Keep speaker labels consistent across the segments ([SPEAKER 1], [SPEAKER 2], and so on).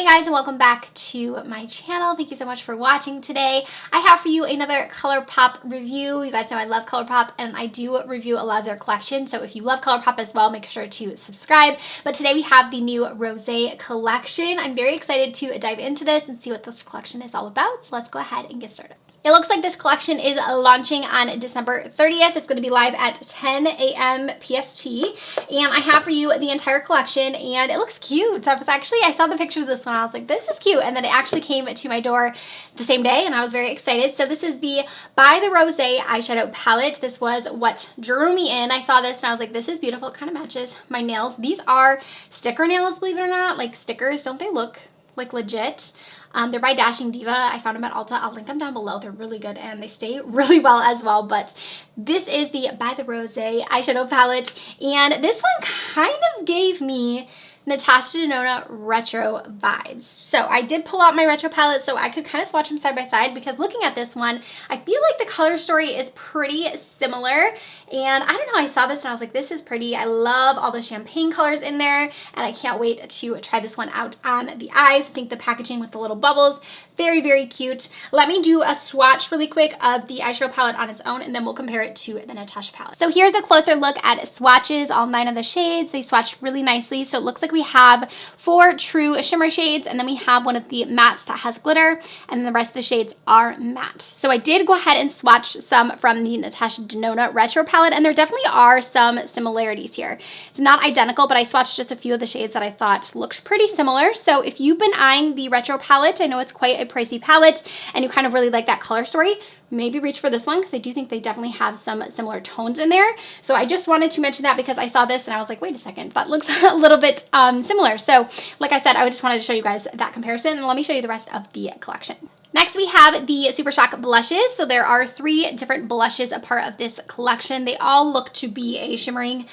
[SPEAKER 1] Hey guys, and welcome back to my channel. Thank you so much for watching today. I have for you another Colourpop review. You guys know I love Colourpop and I do review a lot of their collection. So if you love Colourpop as well, make sure to subscribe. But today we have the new Rosé collection. I'm very excited to dive into this and see what this collection is all about. So let's go ahead and get started. It looks like this collection is launching on December 30th. It's going to be live at 10 a.m. PST. And I have for you the entire collection and it looks cute. I saw the pictures of this one. I was like, this is cute. And then it actually came to my door the same day and I was very excited. So this is the By the Rosé eyeshadow palette. This was what drew me in. I saw this and I was like, this is beautiful. It kind of matches my nails. These are sticker nails, believe it or not. Like stickers, don't they look like legit? They're by Dashing Diva. I found them at Ulta. I'll link them down below. They're really good and they stay really well as well. But this is the By the Rosé eyeshadow palette. And this one kind of gave me Natasha Denona retro vibes. So I did pull out my retro palette so I could kind of swatch them side by side, because looking at this one, I feel like the color story is pretty similar. And I don't know, I saw this and I was like, this is pretty. I love all the champagne colors in there and I can't wait to try this one out on the eyes. I think the packaging with the little bubbles, very, very cute. Let me do a swatch really quick of the eyeshadow palette on its own and then we'll compare it to the Natasha palette. So here's a closer look at swatches, all 9 of the shades. They swatched really nicely. So it looks like we have 4 true shimmer shades and then we have one of the mattes that has glitter and then the rest of the shades are matte. So I did go ahead and swatch some from the Natasha Denona retro palette and there definitely are some similarities here. It's not identical, but I swatched just a few of the shades that I thought looked pretty similar. So if you've been eyeing the retro palette, I know it's quite a pricey palette and you kind of really like that color story, maybe reach for this one because I do think they definitely have some similar tones in there. So I just wanted to mention that because I saw this and I was like, wait a second, that looks a little bit similar. So like I said, I just wanted to show you guys that comparison and let me show you the rest of the collection. Next, we have the Super Shock blushes. So there are 3 different blushes a part of this collection. They all look to be a shimmering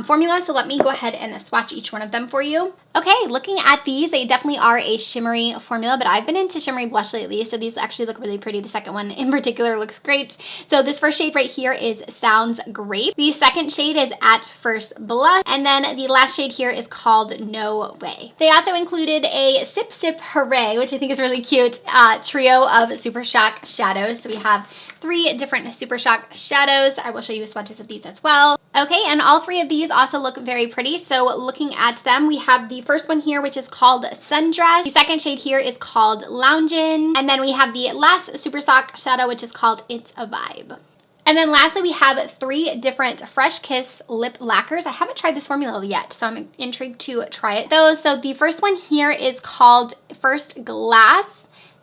[SPEAKER 1] formula. So let me go ahead and swatch each one of them for you. Okay, looking at these, they definitely are a shimmery formula, but I've been into shimmery blush lately, so these actually look really pretty. The second one in particular looks great. So this first shade right here is Sounds Great. The second shade is At First Blush, and then the last shade here is called No Way. They also included a Sipp Hooray, which I think is really cute, trio of Super Shock shadows. So we have 3 different Super Shock shadows. I will show you swatches of these as well. Okay, and all 3 of these also look very pretty. So looking at them, we have the first one here, which is called Sundress. The second shade here is called Loungin'. And then we have the last Super Shock shadow, which is called It's a Vibe. And then lastly, we have 3 different Fresh Kiss lip lacquers. I haven't tried this formula yet, so I'm intrigued to try it though. So the first one here is called First Glass.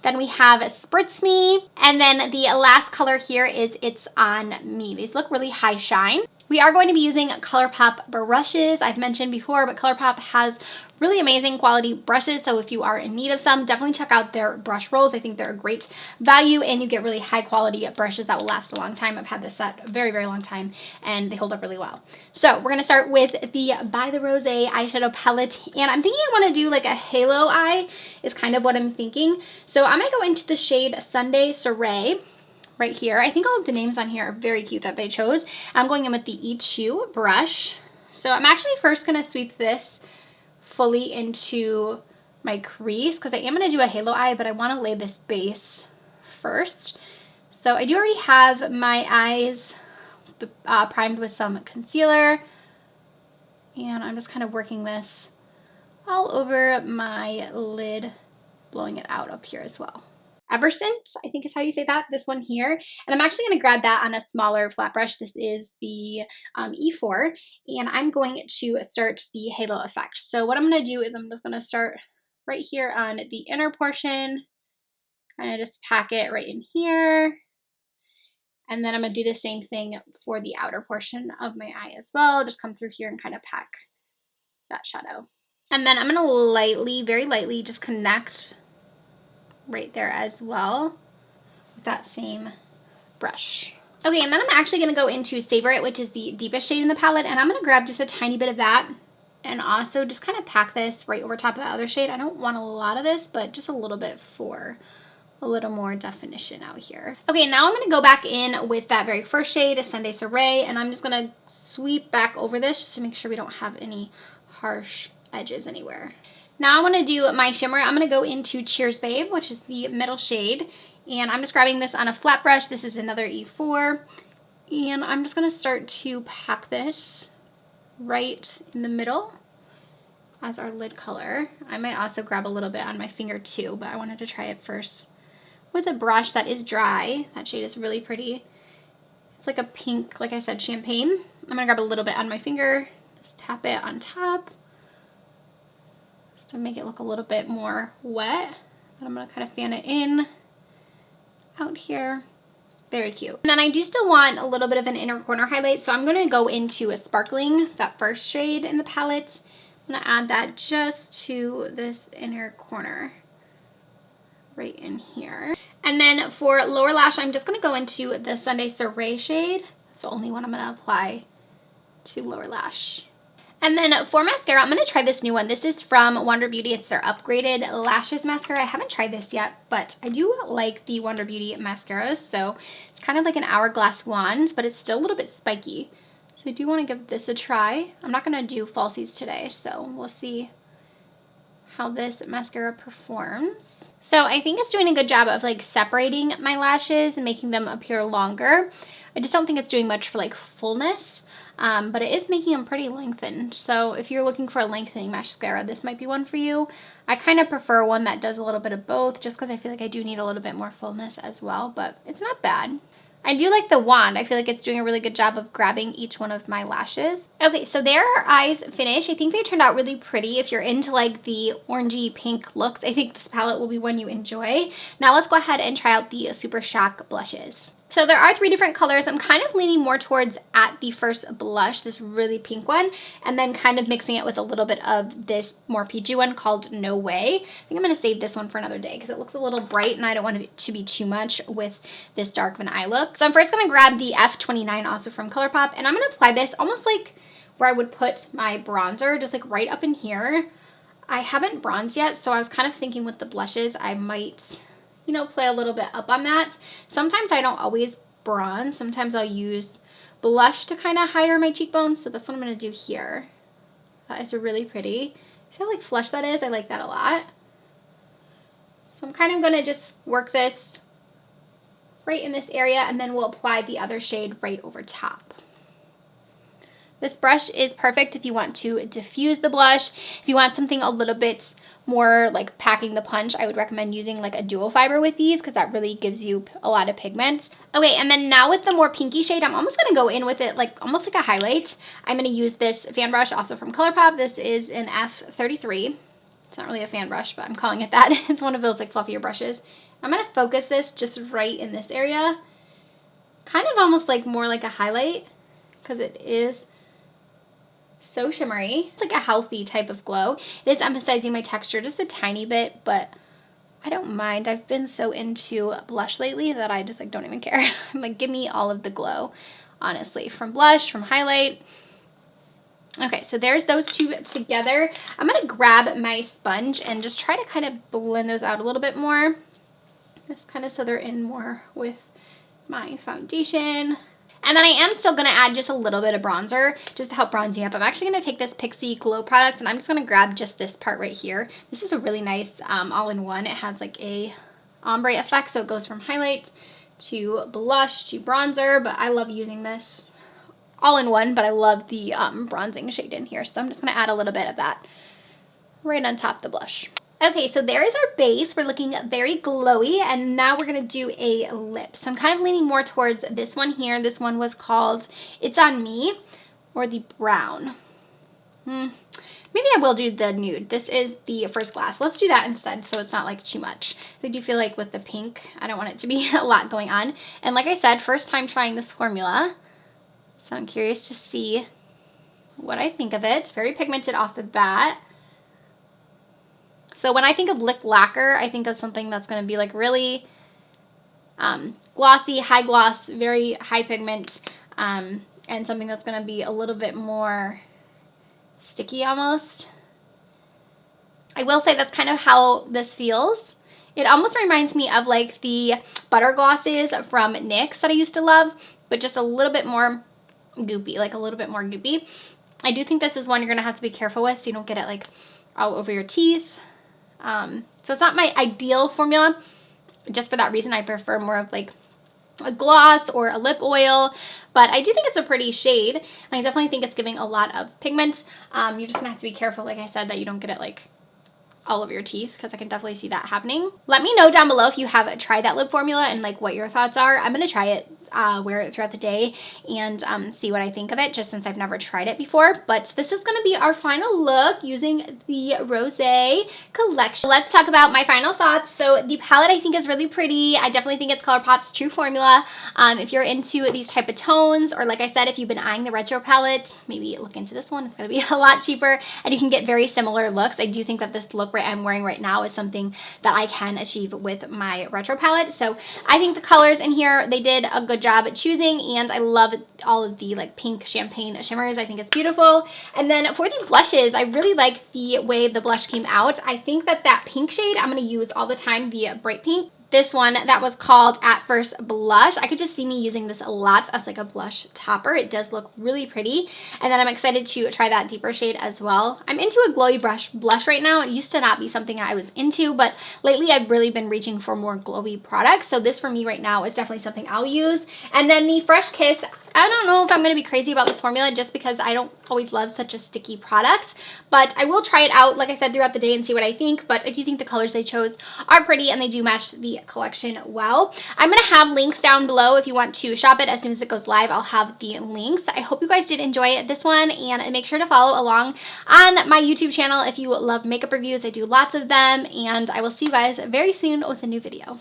[SPEAKER 1] Then we have Spritz Me. And then the last color here is It's On Me. These look really high shine. We are going to be using Colourpop brushes. I've mentioned before, but Colourpop has really amazing quality brushes. So if you are in need of some, definitely check out their brush rolls. I think they're a great value and you get really high quality brushes that will last a long time. I've had this set a very, very long time and they hold up really well. So we're gonna start with the By the Rosé eyeshadow palette. And I'm thinking I wanna do like a halo eye is kind of what I'm thinking. So I'm gonna go into the shade Sunday Soiree. Right here. I think all of the names on here are very cute that they chose. I'm going in with the Eat Shoe brush. So I'm actually first going to sweep this fully into my crease because I am going to do a halo eye, but I want to lay this base first. So I do already have my eyes primed with some concealer. And I'm just kind of working this all over my lid, blowing it out up here as well. Ever Since, I think is how you say that, this one here. And I'm actually going to grab that on a smaller flat brush. This is the E4. And I'm going to start the halo effect. So what I'm going to do is I'm just going to start right here on the inner portion. Kind of just pack it right in here. And then I'm going to do the same thing for the outer portion of my eye as well. Just come through here and kind of pack that shadow. And then I'm going to lightly, very lightly, just connect right there as well with that same brush. Okay, and then I'm actually going to go into Savor It, which is the deepest shade in the palette, and I'm going to grab just a tiny bit of that and also just kind of pack this right over top of the other shade. I don't want a lot of this, but just a little bit for a little more definition out here. Okay, now I'm going to go back in with that very first shade, Sunday Soiree, and I'm just going to sweep back over this just to make sure we don't have any harsh edges anywhere. Now I want to do my shimmer. I'm going to go into Cheers Babe, which is the middle shade. And I'm just grabbing this on a flat brush. This is another E4. And I'm just going to start to pack this right in the middle as our lid color. I might also grab a little bit on my finger too, but I wanted to try it first with a brush that is dry. That shade is really pretty. It's like a pink, like I said, champagne. I'm going to grab a little bit on my finger, just tap it on top, just to make it look a little bit more wet. And I'm going to kind of fan it in, out here. Very cute. And then I do still want a little bit of an inner corner highlight, so I'm going to go into a Sparkling, that first shade in the palette. I'm going to add that just to this inner corner, right in here. And then for lower lash, I'm just going to go into the Sunday Soiree shade. That's the only one I'm going to apply to lower lash. And then for mascara, I'm going to try this new one. This is from Wonder Beauty. It's their upgraded lashes mascara. I haven't tried this yet, but I do like the Wonder Beauty mascaras. So it's kind of like an hourglass wand, but it's still a little bit spiky. So I do want to give this a try. I'm not going to do falsies today, so we'll see how this mascara performs. So I think it's doing a good job of like separating my lashes and making them appear longer. I just don't think it's doing much for like fullness, but it is making them pretty lengthened. So if you're looking for a lengthening mascara, this might be one for you. I kind of prefer one that does a little bit of both, just because I feel like I do need a little bit more fullness as well, but it's not bad. I do like the wand. I feel like it's doing a really good job of grabbing each one of my lashes. Okay, so there are eyes finished. I think they turned out really pretty. If you're into like the orangey pink looks, I think this palette will be one you enjoy. Now let's go ahead and try out the Super Shock blushes. So there are 3 different colors. I'm kind of leaning more towards at the first blush, this really pink one, and then kind of mixing it with a little bit of this more peachy one called No Way. I think I'm going to save this one for another day because it looks a little bright and I don't want it to be too much with this dark of an eye look. So I'm first going to grab the F29 also from Colourpop, and I'm going to apply this almost like where I would put my bronzer, just like right up in here. I haven't bronzed yet, so I was kind of thinking with the blushes I might, you know, play a little bit up on that. Sometimes I don't always bronze. Sometimes I'll use blush to kind of higher my cheekbones. So that's what I'm going to do here. That is really pretty. See how like flush that is? I like that a lot. So I'm kind of going to just work this right in this area, and then we'll apply the other shade right over top. This brush is perfect if you want to diffuse the blush. If you want something a little bit more like packing the punch, I would recommend using like a dual fiber with these because that really gives you a lot of pigments. Okay, and then now with the more pinky shade, I'm almost going to go in with it like almost like a highlight. I'm going to use this fan brush also from Colourpop. This is an F33. It's not really a fan brush, but I'm calling it that. It's one of those like fluffier brushes. I'm going to focus this just right in this area. Kind of almost like more like a highlight because it is so shimmery. It's like a healthy type of glow. It is emphasizing my texture just a tiny bit, but I don't mind. I've been so into blush lately that I just like don't even care. I'm like, give me all of the glow, honestly, from blush, from highlight. Okay, so there's those two together. I'm gonna grab my sponge and just try to kind of blend those out a little bit more, just kind of so they're in more with my foundation. And then I am still going to add just a little bit of bronzer just to help bronze me up. I'm actually going to take this Pixie Glow product and I'm just going to grab just this part right here. This is a really nice all-in-one. It has like a ombre effect, so it goes from highlight to blush to bronzer, but I love using this all-in-one, but I love the bronzing shade in here. So I'm just going to add a little bit of that right on top of the blush. Okay, so there is our base. We're looking very glowy, and now we're going to do a lip. So I'm kind of leaning more towards this one here. This one was called It's On Me, or the brown. Maybe I will do the nude. This is the First Glass. Let's do that instead so it's not like too much. I do feel like with the pink, I don't want it to be a lot going on. And like I said, first time trying this formula, so I'm curious to see what I think of it. Very pigmented off the bat. So when I think of lip lacquer, I think of something that's going to be like really glossy, high gloss, very high pigment, and something that's going to be a little bit more sticky almost. I will say that's kind of how this feels. It almost reminds me of like the butter glosses from NYX that I used to love, but just a little bit more goopy, like a little bit more goopy. I do think this is one you're going to have to be careful with so you don't get it like all over your teeth. So it's not my ideal formula. Just for that reason, I prefer more of like a gloss or a lip oil, but I do think it's a pretty shade, and I definitely think it's giving a lot of pigment. You're just gonna have to be careful, like I said, that you don't get it like all over your teeth, because I can definitely see that happening. Let me know down below if you have tried that lip formula and like what your thoughts are. I'm gonna try it, wear it throughout the day, and see what I think of it, just since I've never tried it before. But this is gonna be our final look using the Rosé collection. Let's talk about my final thoughts. So the palette I think is really pretty. I definitely think it's Colourpop's true formula. If you're into these type of tones, or like I said, if you've been eyeing the retro palette, maybe look into this one. It's gonna be a lot cheaper, and you can get very similar looks. I do think that this look I'm wearing right now is something that I can achieve with my retro palette. So I think the colors in here, they did a good job at choosing, and I love all of the like pink champagne shimmers. I think it's beautiful. And then for the blushes, I really like the way the blush came out. I think that that pink shade I'm going to use all the time, the bright pink. This one that was called At First Blush. I could just see me using this a lot as like a blush topper. It does look really pretty. And then I'm excited to try that deeper shade as well. I'm into a glowy blush right now. It used to not be something I was into, but lately I've really been reaching for more glowy products. So this for me right now is definitely something I'll use. And then the Fresh Kiss, I don't know if I'm going to be crazy about this formula just because I don't always love such a sticky product, but I will try it out, like I said, throughout the day and see what I think. But I do think the colors they chose are pretty, and they do match the collection well. I'm going to have links down below if you want to shop it. As soon as it goes live, I'll have the links. I hope you guys did enjoy this one, and make sure to follow along on my YouTube channel if you love makeup reviews. I do lots of them, and I will see you guys very soon with a new video.